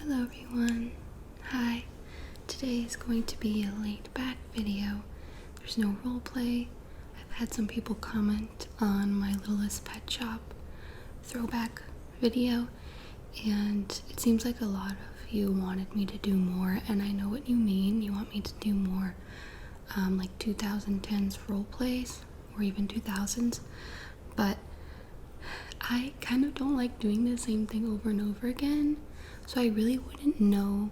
Hello everyone. Hi. Today is going to be a laid back video. There's no role play. I've had some people comment on my Littlest Pet Shop throwback video, and it seems like a lot of you wanted me to do more, and I know what you mean. You want me to do more like 2010s role plays or even 2000s, but I kind of don't like doing the same thing over and over again. So I really wouldn't know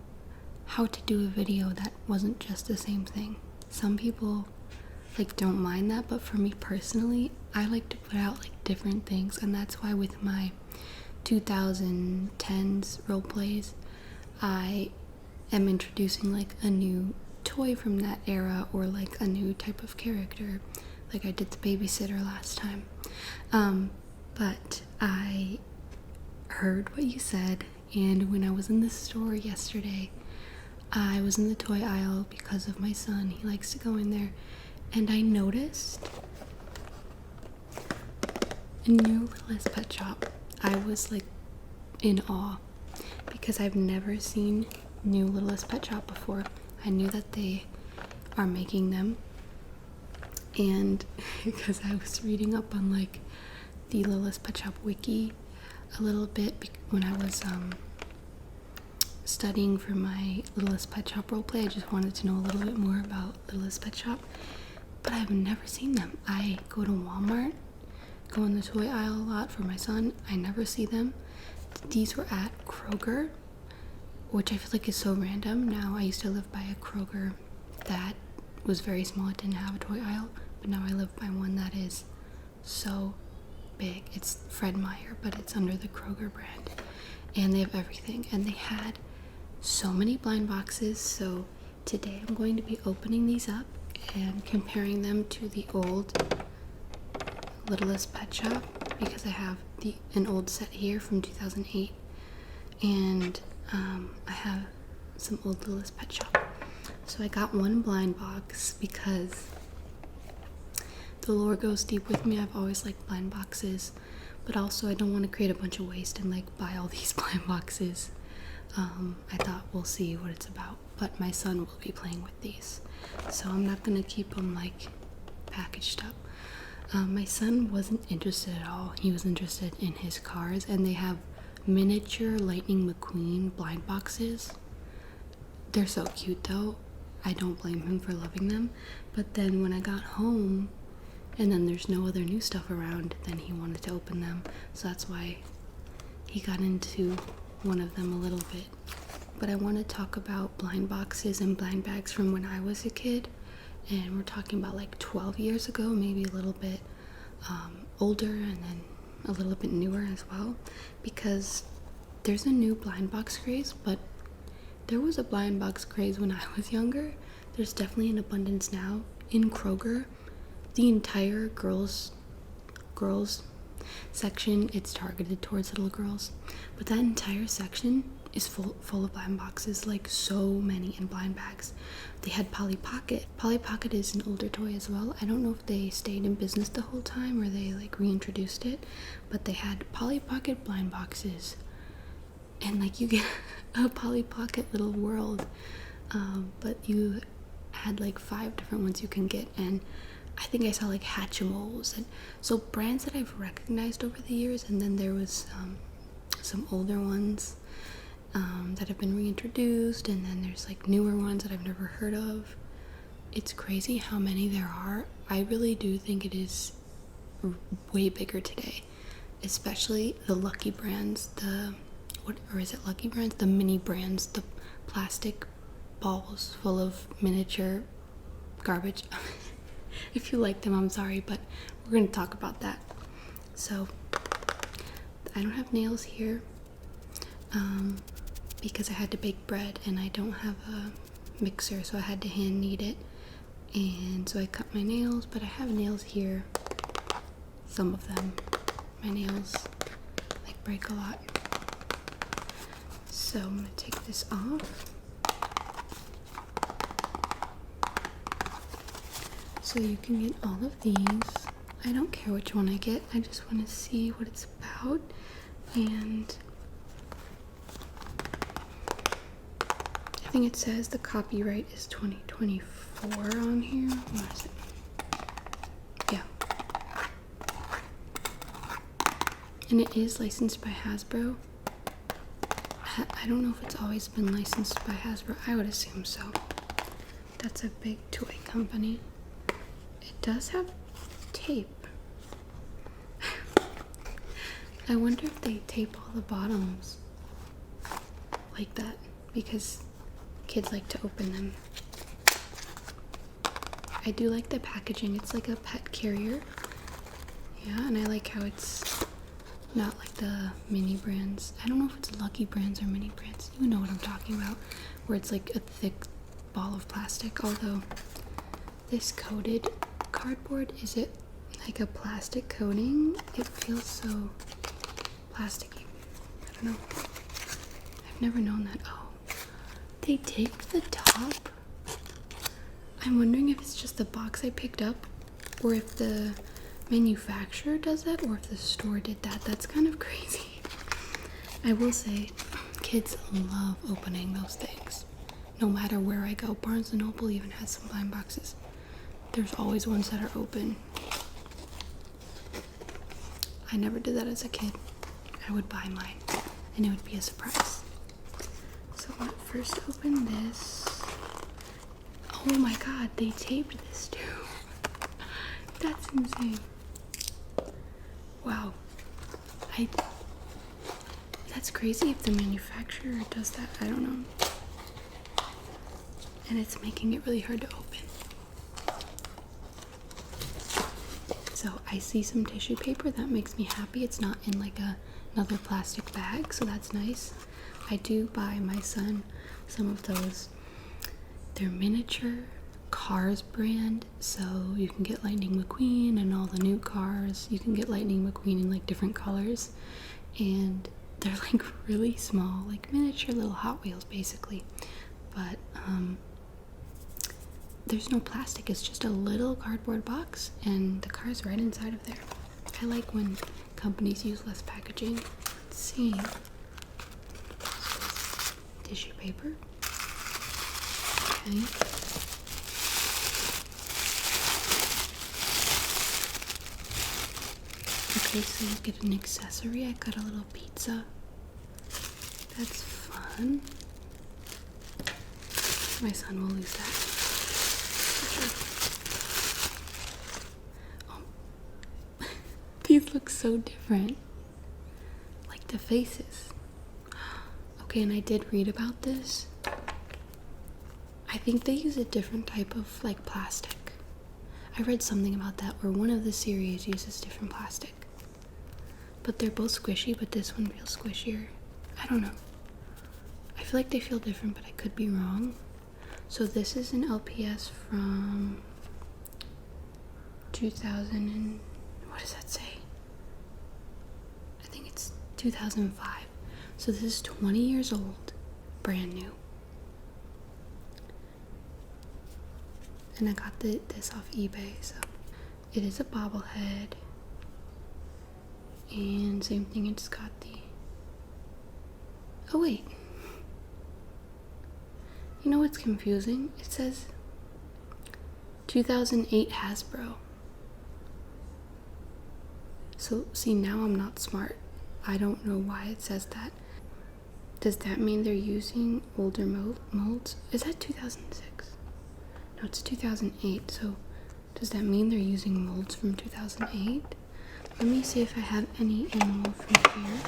how to do a video that wasn't just the same thing. Some people don't mind that, but for me personally, I like to put out different things, and that's why with my 2010s role plays, I am introducing a new toy from that era or a new type of character, like I did the babysitter last time. But I heard what you said, and when I was in the store yesterday, I was in the toy aisle because of my son. He likes to go in there, and I noticed a new Littlest Pet Shop. I was in awe because I've never seen new Littlest Pet Shop before. I knew that they are making them, and because I was reading up on the Littlest Pet Shop wiki a little bit when I was studying for my Littlest Pet Shop roleplay. I just wanted to know a little bit more about Littlest Pet Shop, but I've never seen them. I go to Walmart, go in the toy aisle a lot for my son. I never see them. These were at Kroger, which I feel is so random. Now, I used to live by a Kroger that was very small. It didn't have a toy aisle, but now I live by one that is so big. It's Fred Meyer, but it's under the Kroger brand, and they have everything, and they had so many blind boxes. So today I'm going to be opening these up and comparing them to the old Littlest Pet Shop, because I have an old set here from 2008, and I have some old Littlest Pet Shop. So I got one blind box because the lore goes deep with me. I've always liked blind boxes, but also I don't want to create a bunch of waste and buy all these blind boxes. I thought we'll see what it's about, but my son will be playing with these, so I'm not gonna keep them packaged up. My son wasn't interested at all. He was interested in his cars, and they have miniature Lightning McQueen blind boxes. They're so cute though. I don't blame him for loving them. But then when I got home, and then there's no other new stuff around, then he wanted to open them. So that's why he got into one of them a little bit. But I want to talk about blind boxes and blind bags from when I was a kid. And we're talking about 12 years ago, maybe a little bit older, and then a little bit newer as well. Because there's a new blind box craze, but there was a blind box craze when I was younger. There's definitely an abundance now. In Kroger, the entire girls section, it's targeted towards little girls, but that entire section is full of blind boxes, so many, in blind bags. They had Polly Pocket. Polly Pocket is an older toy as well. I don't know if they stayed in business the whole time or they reintroduced it, but they had Polly Pocket blind boxes, and you get a Polly Pocket little world, but you had 5 different ones you can get, and I think I saw Hatchimals, and so brands that I've recognized over the years. And then there was some older ones that have been reintroduced, and then there's newer ones that I've never heard of. It's crazy how many there are. I really do think it is way bigger today, especially the Lucky brands, the mini brands, the plastic balls full of miniature garbage. If you like them, I'm sorry, but we're going to talk about that. So I don't have nails here because I had to bake bread, and I don't have a mixer, so I had to hand knead it, and so I cut my nails. But I have nails here, some of them. My nails break a lot, so I'm going to take this off. So you can get all of these. I don't care which one I get. I just want to see what it's about. And think it says the copyright is 2024 on here. What is it? Yeah. And it is licensed by Hasbro. I don't know if it's always been licensed by Hasbro. I would assume so. That's a big toy company. It does have tape. I wonder if they tape all the bottoms like that because kids like to open them. I do like the packaging. It's like a pet carrier. Yeah, and I like how it's not like the mini brands. I don't know if it's Lucky Brands or mini brands. You know what I'm talking about. Where it's like a thick ball of plastic. Although this coated cardboard, is it like a plastic coating? It feels so plasticky. I don't know. I've never known that. Oh, they taped the top. I'm wondering if it's just the box I picked up or if the manufacturer does that or if the store did that. That's kind of crazy. I will say kids love opening those things. No matter where I go, Barnes & Noble even has some blind boxes. There's always ones that are open. I never did that as a kid. I would buy mine and it would be a surprise. So let's first open this. Oh my god, they taped this too. That's insane. Wow. That's crazy if the manufacturer does that. I don't know. And it's making it really hard to open. So I see some tissue paper. That makes me happy. It's not in like another plastic bag, so that's nice. I do buy my son some of those. They're miniature Cars brand, so you can get Lightning McQueen and all the new cars. You can get Lightning McQueen in like different colors, and they're like really small, like miniature little Hot Wheels basically. But there's no plastic. It's just a little cardboard box, and the car's right inside of there. I like when companies use less packaging. Let's see. Tissue paper. Okay. Okay, so you get an accessory. I got a little pizza. That's fun. My son will lose that. For sure. Oh. These look so different. Like the faces. Okay, and I did read about this. I think they use a different type of like plastic. I read something about that where one of the series uses different plastic. But they're both squishy, but this one feels squishier. I don't know. I feel like they feel different, but I could be wrong. So this is an LPS from 2000 and what does that say? I think it's 2005. So this is 20 years old, brand new. And I got this off eBay, so it is a bobblehead. And same thing, it's got the... Oh wait. You know what's confusing? It says 2008 Hasbro. So see, now I'm not smart. I don't know why it says that. Does that mean they're using older molds? Is that 2006? No, it's 2008. So does that mean they're using molds from 2008? Let me see if I have any animal from here.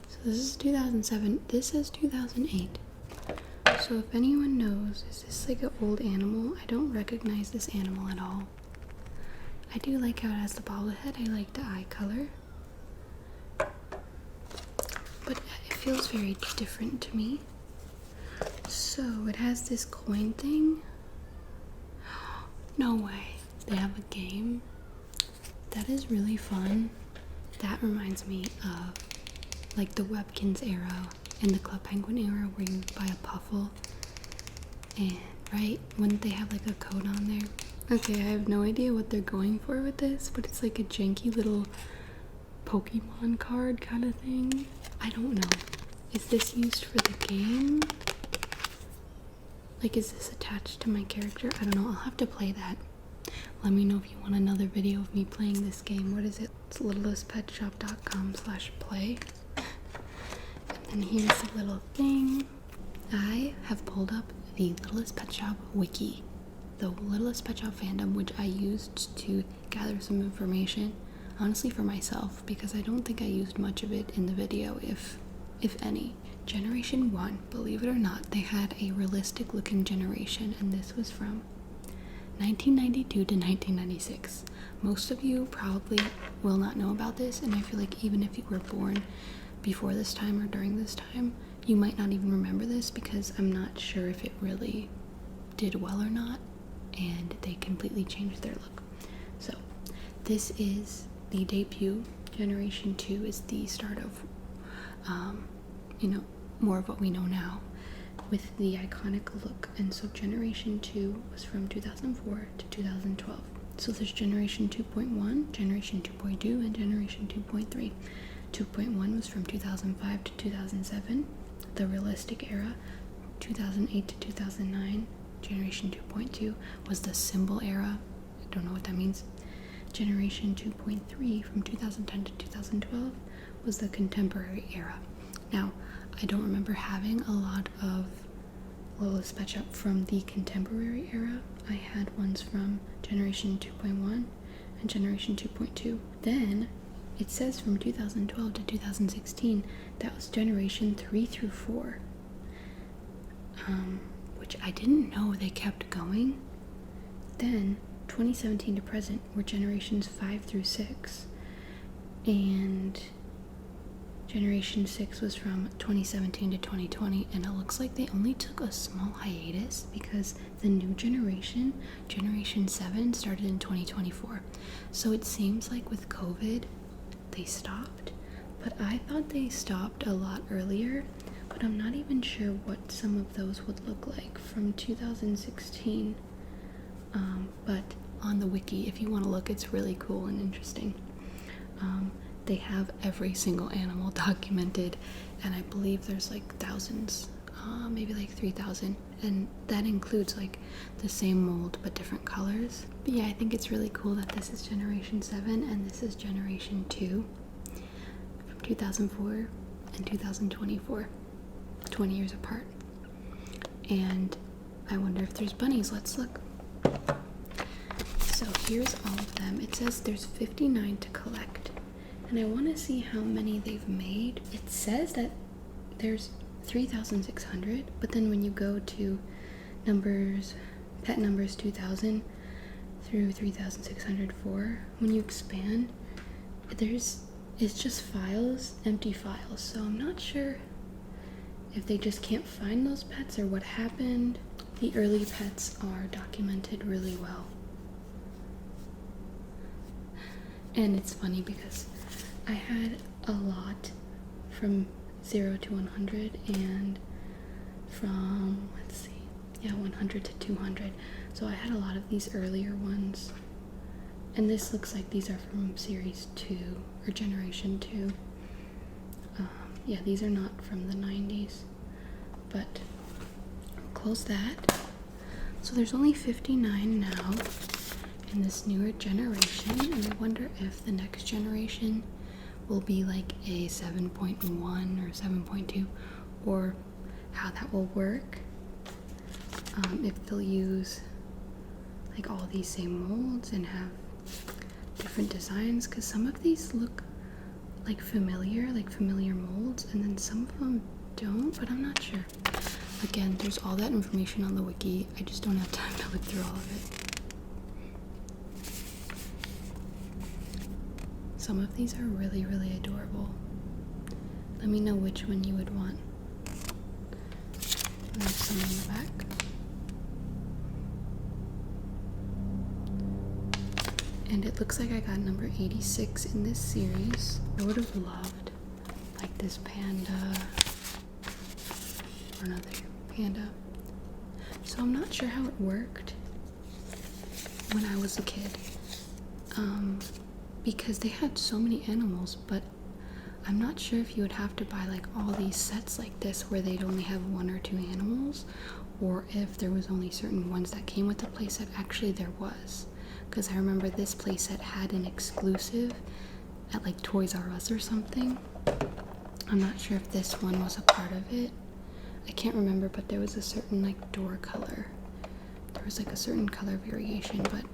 So this is 2007. This says 2008. So if anyone knows, is this like an old animal? I don't recognize this animal at all. I do like how it has the bobblehead. I like the eye color. But it feels very different to me. So it has this coin thing. No way. They have a game. That is really fun. That reminds me of like the Webkinz era and the Club Penguin era where you buy a puffle. And right, wouldn't they have like a code on there? Okay, I have no idea what they're going for with this, but it's like a janky little Pokemon card kind of thing. I don't know. Is this used for the game? Like, is this attached to my character? I don't know. I'll have to play that. Let me know if you want another video of me playing this game. What is it? It's littlestpetshop.com/play. And here's a little thing. I have pulled up the Littlest Pet Shop wiki, the Littlest Pet Shop fandom, which I used to gather some information, honestly for myself, because I don't think I used much of it in the video, if any. Generation 1, believe it or not, they had a realistic looking generation, and this was from 1992 to 1996. Most of you probably will not know about this, and I feel like even if you were born before this time or during this time, you might not even remember this, because I'm not sure if it really did well or not, and they completely changed their look. So this is the debut. Generation 2 is the start of more of what we know now with the iconic look. And so Generation 2 was from 2004 to 2012. So there's Generation 2.1, Generation 2.2, and Generation 2.3. 2.1 was from 2005 to 2007, the realistic era. 2008 to 2009. Generation 2.2 was the symbol era. I don't know what that means. Generation 2.3 from 2010 to 2012 was the contemporary era. Now, I don't remember having a lot of Littlest Pet Shop from the contemporary era. I had ones from Generation 2.1 and Generation 2.2. Then it says from 2012 to 2016, that was Generation 3 through 4. Which I didn't know they kept going. Then 2017 to present were Generations 5 through 6. And Generation 6 was from 2017 to 2020, and it looks like they only took a small hiatus because the new generation, Generation 7, started in 2024. So it seems like with COVID, they stopped, but I thought they stopped a lot earlier, but I'm not even sure what some of those would look like from 2016. But on the wiki, if you want to look, it's really cool and interesting. They have every single animal documented, and I believe there's like thousands, maybe like 3,000, and that includes like the same mold but different colors. But yeah, I think it's really cool that this is Generation 7 and this is Generation 2 from 2004 and 2024, 20 years apart. And I wonder if there's bunnies. Let's look. So here's all of them. It says there's 59 to collect, and I want to see how many they've made. It says that there's 3,600, but then when you go to numbers, pet numbers 2,000 through 3,604, when you expand, it's just files, empty files. So I'm not sure if they just can't find those pets or what happened. The early pets are documented really well. And it's funny because I had a lot from 0 to 100 and from, 100 to 200. So I had a lot of these earlier ones. And this looks like these are from Series 2 or Generation 2. Yeah, these are not from the 90s. But I'll close that. So there's only 59 now in this newer generation, and I wonder if the next generation will be like a 7.1 or 7.2, or how that will work. If they'll use like all these same molds and have different designs, because some of these look like familiar molds, and then some of them don't, but I'm not sure. Again, there's all that information on the wiki. I just don't have time to look through all of it. Some of these are really, really adorable. Let me know which one you would want. There's some in the back. And it looks like I got number 86 in this series. I would have loved like this panda or another panda. So I'm not sure how it worked when I was a kid. Because they had so many animals, but I'm not sure if you would have to buy like all these sets like this where they'd only have 1 or 2 animals, or if there was only certain ones that came with the playset. Actually, there was, because I remember this playset had an exclusive at like Toys R Us or something. I'm not sure if this one was a part of it. I can't remember, but there was a certain like door color. There was like a certain color variation, but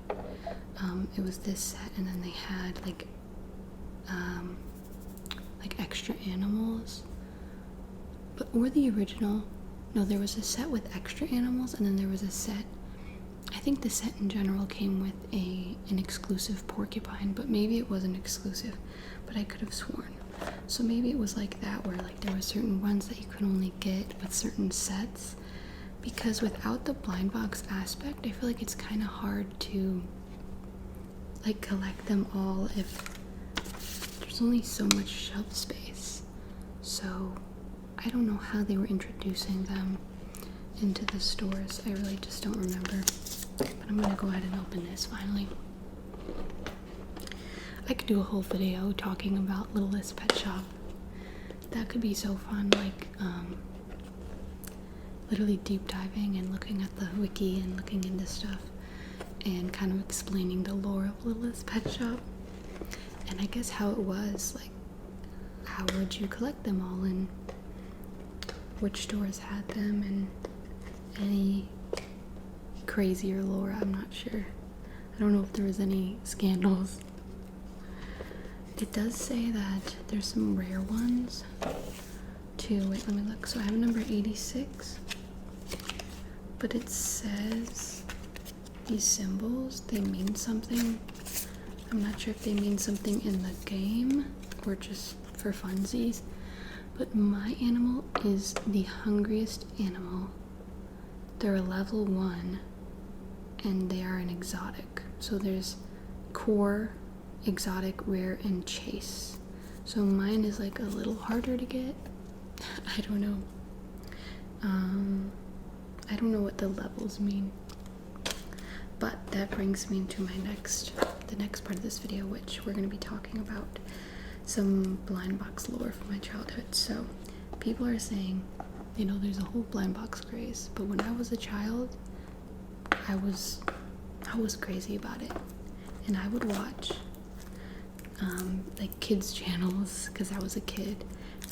it was this set, and then they had like extra animals. But or the original. No, there was a set with extra animals, and then there was a set. I think the set in general came with an exclusive porcupine, but maybe it wasn't exclusive, but I could have sworn. So maybe it was like that, where like there were certain ones that you could only get with certain sets, because without the blind box aspect, I feel like it's kind of hard to like collect them all if there's only so much shelf space. So I don't know how they were introducing them into the stores. I really just don't remember. But I'm gonna go ahead and open this finally. I could do a whole video talking about Littlest Pet Shop. That could be so fun, like literally deep diving and looking at the wiki and looking into stuff and kind of explaining the lore of Littlest Pet Shop. And I guess how it was, like how would you collect them all and which stores had them and any crazier lore. I'm not sure. I don't know if there was any scandals. It does say that there's some rare ones too. Wait, let me look. So I have number 86, but it says these symbols, they mean something. I'm not sure if they mean something in the game or just for funsies, but my animal is the hungriest animal. They're a level 1 and they are an exotic. So there's core, exotic, rare, and chase. So mine is like a little harder to get. I don't know. I don't know what the levels mean. But that brings me to the next part of this video, which we're going to be talking about some blind box lore from my childhood. So people are saying, you know, there's a whole blind box craze, but when I was a child, I was crazy about it, and I would watch like kids channels because I was a kid,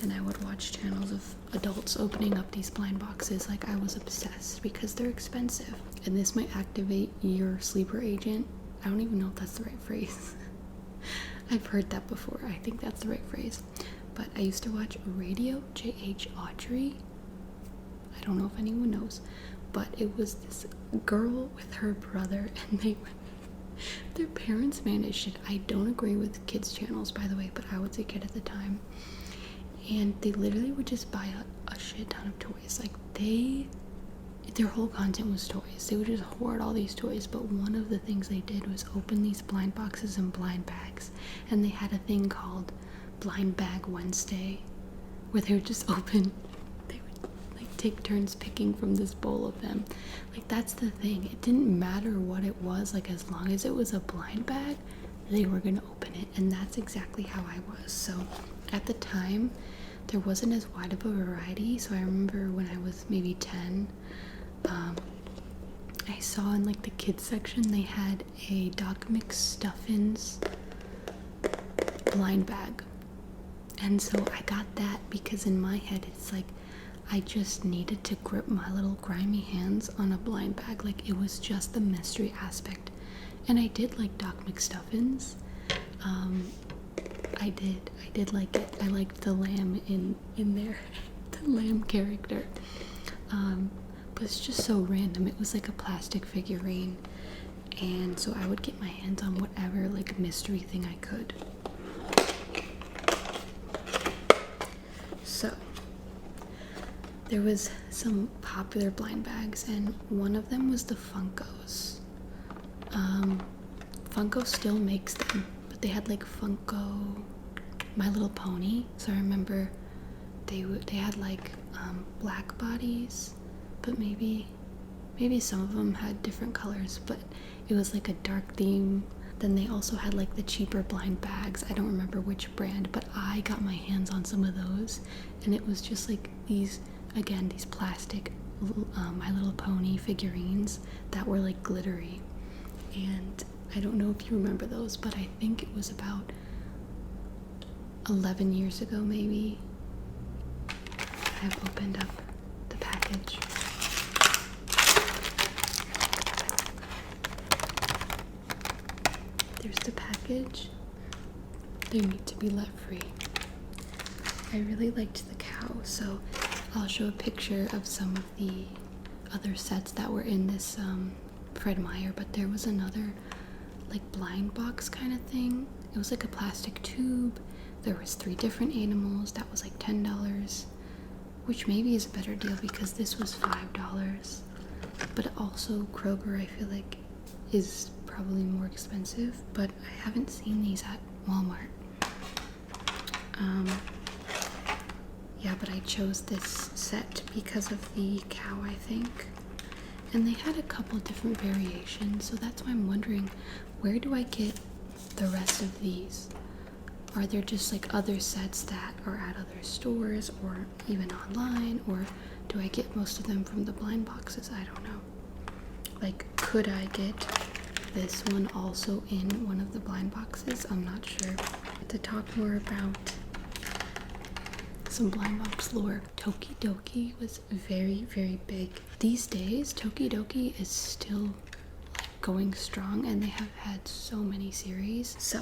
and I would watch channels of adults opening up these blind boxes. Like I was obsessed because they're expensive, and this might activate your sleeper agent. I don't even know if that's the right phrase. I've heard that before. I think that's the right phrase. But I used to watch Radio J.H. Autry. I don't know if anyone knows, but it was this girl with her brother, and their parents managed it. I don't agree with kids channels, by the way, but I was a kid at the time, and they literally would just buy a shit ton of toys. Like their whole content was toys. They would just hoard all these toys, but one of the things they did was open these blind boxes and blind bags, and they had a thing called Blind Bag Wednesday, where they would just open, they would like take turns picking from this bowl of them. Like that's the thing, it didn't matter what it was, like as long as it was a blind bag, they were gonna open it, and that's exactly how I was. So at the time, there wasn't as wide of a variety, so I remember when I was maybe 10, I saw in like the kids section they had a Doc McStuffins blind bag, and so I got that because in my head it's like I just needed to grip my little grimy hands on a blind bag. Like it was just the mystery aspect, and I did like Doc McStuffins. I did like it. I liked the lamb in there, the lamb character. But it's just so random. It was like a plastic figurine, and so I would get my hands on whatever like mystery thing I could. So there was some popular blind bags, and one of them was the Funkos. Funko still makes them, but they had like Funko My Little Pony. So I remember they had like black bodies, but maybe some of them had different colors, but it was like a dark theme, Then they also had like the cheaper blind bags. I don't remember which brand, but I got my hands on some of those, and it was just like these, again, these plastic My Little Pony figurines that were like glittery. And I don't know if you remember those, but I think it was about 11 years ago maybe. I've opened up the package. There's the package. They need to be let free. I really liked the cow, so I'll show a picture of some of the other sets that were in this Fred Meyer, but there was another like blind box kind of thing. It was like a plastic tube. There was 3 different animals. That was like $10, which maybe is a better deal because this was $5. But also Kroger, I feel like, is probably more expensive, but I haven't seen these at Walmart. Yeah, but I chose this set because of the cow, I think. And they had a couple different variations, so that's why I'm wondering, where do I get the rest of these? Are there just like other sets that are at other stores or even online, or do I get most of them from the blind boxes? I don't know. Like, could I get this one also in one of the blind boxes? I'm not sure. To talk more about some blind box lore, Tokidoki was very, very big. These days, Tokidoki is still going strong, and they have had so many series. So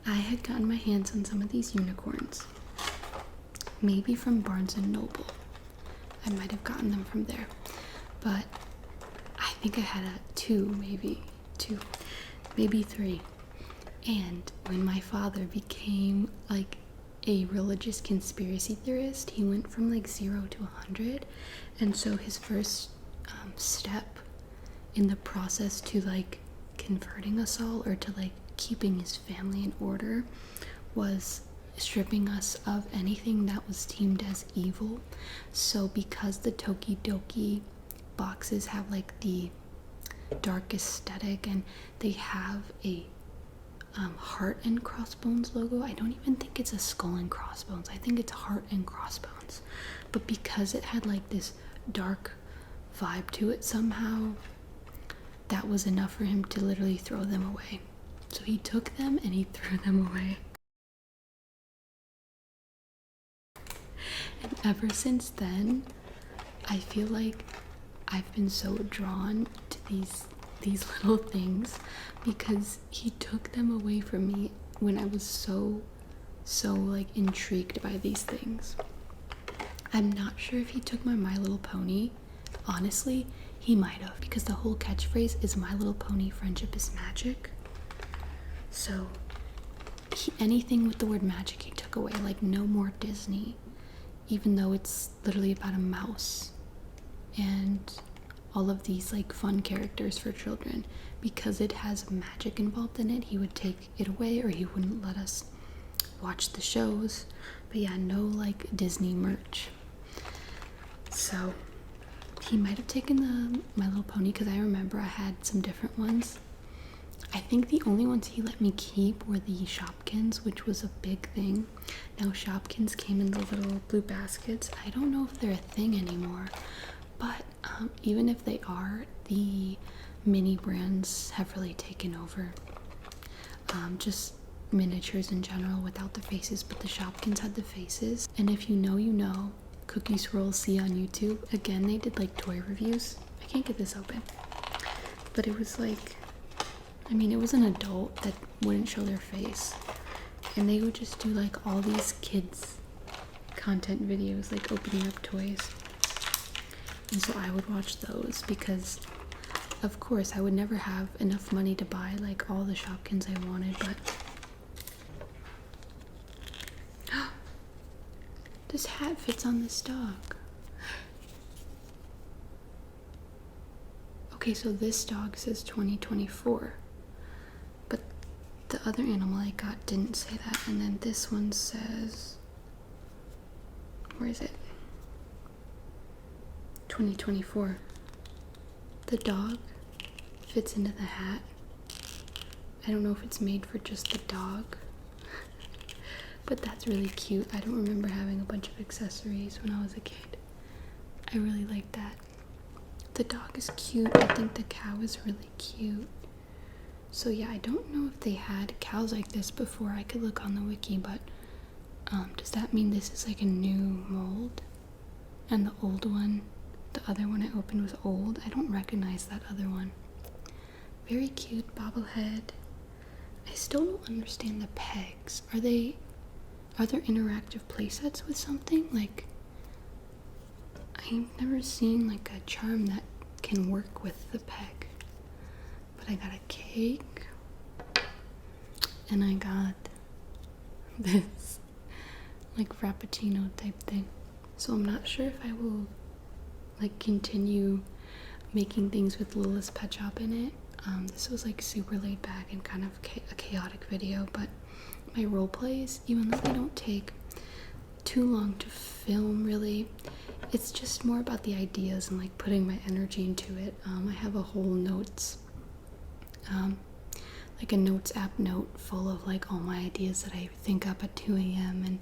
I had gotten my hands on some of these unicorns, maybe from Barnes and Noble. I might have gotten them from there, but I think I had maybe two, maybe 3. And when my father became like a religious conspiracy theorist, he went from like 0 to 100, and so his first step in the process to like converting us all, or to like keeping his family in order, was stripping us of anything that was deemed as evil. So because the Tokidoki boxes have like the dark aesthetic, and they have a heart and crossbones logo. I don't even think it's a skull and crossbones. I think it's heart and crossbones. But because it had like this dark vibe to it somehow, that was enough for him to literally throw them away. So he took them and he threw them away. And ever since then, I feel like I've been so drawn to these little things, because he took them away from me when I was so like intrigued by these things. I'm not sure if he took My Little Pony. Honestly, he might have, because the whole catchphrase is My Little Pony, friendship is magic. So anything with the word magic he took away. Like, no more Disney, even though it's literally about a mouse and all of these like fun characters for children. Because it has magic involved in it, he would take it away, or he wouldn't let us watch the shows. But yeah, no like Disney merch. So he might have taken the My Little Pony, because I remember I had some different ones. I think the only ones he let me keep were the Shopkins, which was a big thing. Now Shopkins came in the little blue baskets. I don't know if they're a thing anymore, but even if they are, the mini brands have really taken over. Just miniatures in general without the faces, but the Shopkins had the faces. And if you know, you know. Cookie Swirl C on YouTube. Again, they did like toy reviews. I can't get this open. But it was like, I mean, it was an adult that wouldn't show their face. And they would just do like all these kids content videos, like opening up toys. And so I would watch those, because of course I would never have enough money to buy like all the Shopkins I wanted, but this hat fits on this dog. Okay, so this dog says 2024, but the other animal I got didn't say that. And then this one says, where is it? 2024. The dog fits into the hat, I don't know if it's made for just the dog, but that's really cute. I don't remember having a bunch of accessories when I was a kid. I really like that. The dog is cute. I think the cow is really cute. So yeah, I don't know if they had cows like this before. I could look on the wiki, but does that mean this is like a new mold? And the old one, the other one I opened was old. I don't recognize that other one. Very cute bobblehead. I still don't understand the pegs. Are there interactive playsets with something? Like, I've never seen like a charm that can work with the peg. But I got a cake, and I got this like frappuccino type thing. So I'm not sure if I will like continue making things with Littlest Pet Shop in it. This was like super laid back and kind of a chaotic video, but my role plays, even though they don't take too long to film really, it's just more about the ideas and like putting my energy into it. I have a whole notes like a notes app note full of like all my ideas that I think up at 2 a.m. and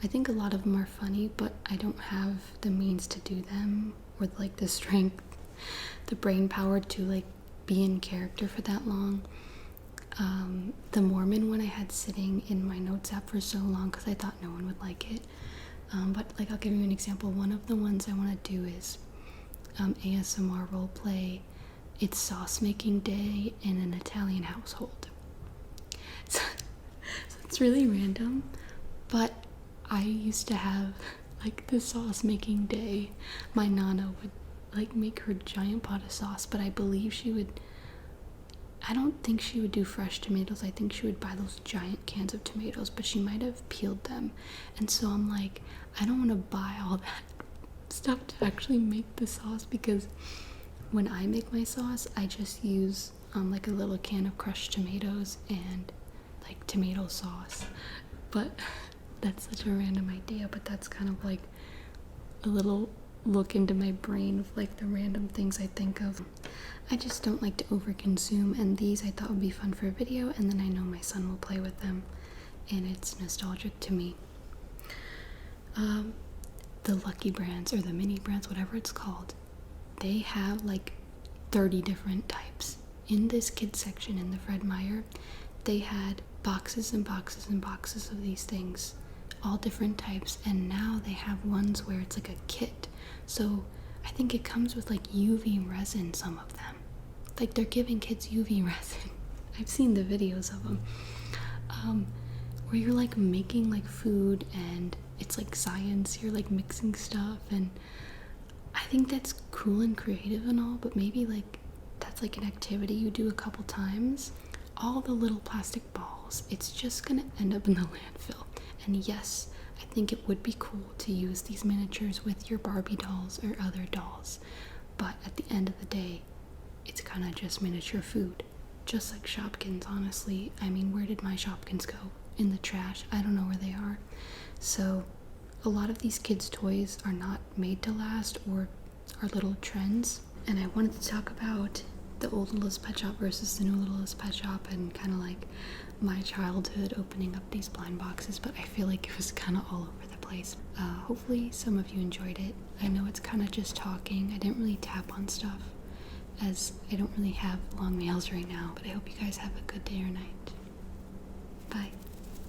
I think a lot of them are funny, but I don't have the means to do them or like the strength, the brain power to like be in character for that long. The Mormon one I had sitting in my notes app for so long because I thought no one would like it. But like I'll give you an example. One of the ones I want to do is ASMR roleplay. It's sauce making day in an Italian household. So it's really random, but I used to have like the sauce making day. My Nana would like make her giant pot of sauce, but I believe I don't think she would do fresh tomatoes. I think she would buy those giant cans of tomatoes, but she might have peeled them. And so I'm like, I don't want to buy all that stuff to actually make the sauce, because when I make my sauce, I just use like a little can of crushed tomatoes and like tomato sauce. But that's such a random idea, but that's kind of like a little look into my brain of like the random things I think of. I just don't like to overconsume, and these I thought would be fun for a video, and then I know my son will play with them and it's nostalgic to me. The Lucky brands or the mini brands, whatever it's called, they have like 30 different types. In this kids section in the Fred Meyer, they had boxes and boxes and boxes of these things, all different types, and now they have ones where it's like a kit. So I think it comes with like UV resin, some of them. Like they're giving kids UV resin. I've seen the videos of them. Where you're like making like food and it's like science, you're like mixing stuff, and I think that's cool and creative and all, but maybe like that's like an activity you do a couple times. All the little plastic balls, it's just gonna end up in the landfill. And yes, I think it would be cool to use these miniatures with your Barbie dolls or other dolls, but at the end of the day, it's kind of just miniature food. Just like Shopkins, honestly. I mean, where did my Shopkins go? In the trash. I don't know where they are. So a lot of these kids' toys are not made to last or are little trends. And I wanted to talk about the old Littlest Pet Shop versus the new Littlest Pet Shop, and kind of like my childhood opening up these blind boxes, but I feel like it was kind of all over the place. Hopefully some of you enjoyed it. I know it's kind of just talking. I didn't really tap on stuff as I don't really have long nails right now, but I hope you guys have a good day or night. Bye.